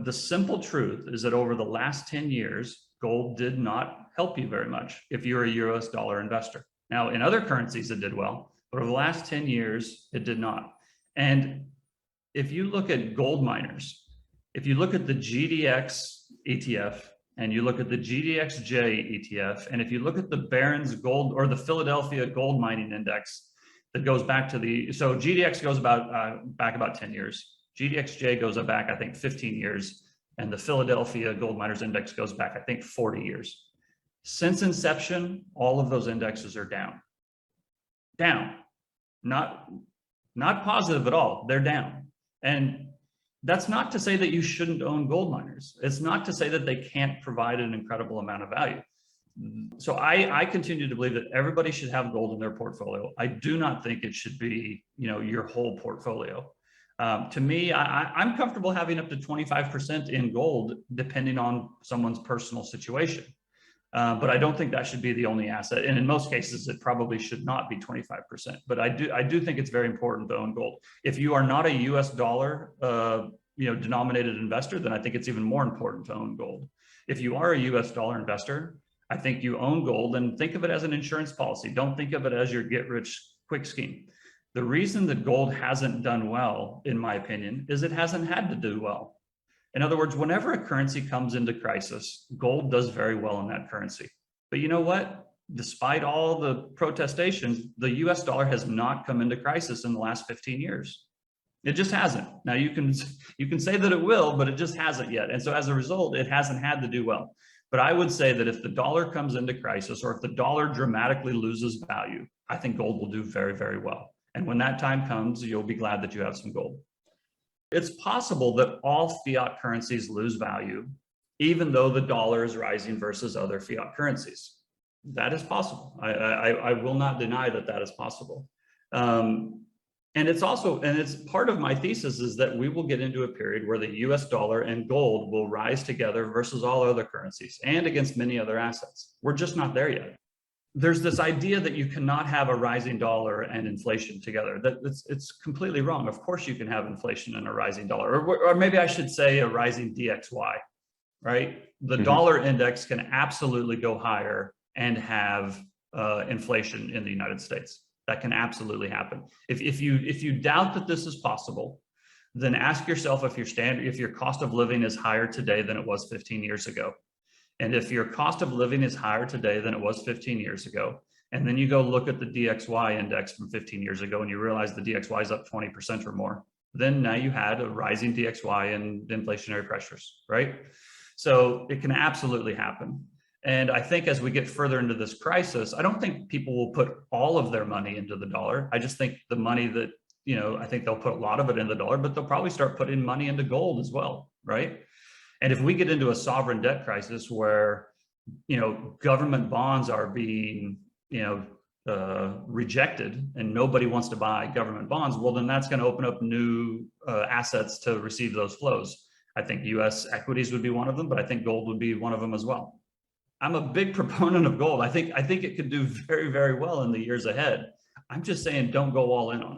the simple truth is that over the last 10 years, gold did not help you very much if you're a US dollar investor. Now, in other currencies, it did well, but over the last 10 years, it did not. And if you look at gold miners, if you look at the GDX ETF and you look at the GDXJ ETF, and if you look at the Barron's Gold or the Philadelphia Gold Mining Index that goes back to so GDX goes back about 10 years. GDXJ goes back, I think, 15 years. And the Philadelphia Gold Miners Index goes back, I think, 40 years. Since inception, all of those indexes are down. Down. Not positive at all. They're down. And that's not to say that you shouldn't own gold miners. It's not to say that they can't provide an incredible amount of value. So I continue to believe that everybody should have gold in their portfolio. I do not think it should be, your whole portfolio. To me, I'm comfortable having up to 25% in gold, depending on someone's personal situation. But I don't think that should be the only asset. And in most cases, it probably should not be 25%. But I do think it's very important to own gold. If you are not a US dollar denominated investor, then I think it's even more important to own gold. If you are a US dollar investor, I think you own gold, and think of it as an insurance policy. Don't think of it as your get-rich-quick scheme. The reason that gold hasn't done well, in my opinion, is it hasn't had to do well. In other words, whenever a currency comes into crisis, gold does very well in that currency. But you know what? Despite all the protestations, the US dollar has not come into crisis in the last 15 years. It just hasn't. Now you can say that it will, but it just hasn't yet. And so as a result, it hasn't had to do well. But I would say that if the dollar comes into crisis, or if the dollar dramatically loses value, I think gold will do very, very well. And when that time comes, you'll be glad that you have some gold. It's possible that all fiat currencies lose value, even though the dollar is rising versus other fiat currencies. That is possible. I will not deny that that is possible. And it's part of my thesis is that we will get into a period where the US dollar and gold will rise together versus all other currencies and against many other assets. We're just not there yet. There's this idea that you cannot have a rising dollar and inflation together. It's completely wrong. Of course you can have inflation and a rising dollar, or maybe I should say a rising DXY, right? The dollar index can absolutely go higher and have inflation in the United States. That can absolutely happen. If you doubt that this is possible, then ask yourself if your cost of living is higher today than it was 15 years ago. And if your cost of living is higher today than it was 15 years ago, and then you go look at the DXY index from 15 years ago and you realize the DXY is up 20% or more, then now you had a rising DXY and inflationary pressures, right? So it can absolutely happen. And I think as we get further into this crisis, I don't think people will put all of their money into the dollar. I just think the money that, I think they'll put a lot of it in the dollar, but they'll probably start putting money into gold as well, right? And if we get into a sovereign debt crisis where, government bonds are being, rejected and nobody wants to buy government bonds, well, then that's going to open up new assets to receive those flows. I think US equities would be one of them, but I think gold would be one of them as well. I'm a big proponent of gold. I think it could do very, very well in the years ahead. I'm just saying, don't go all in on it.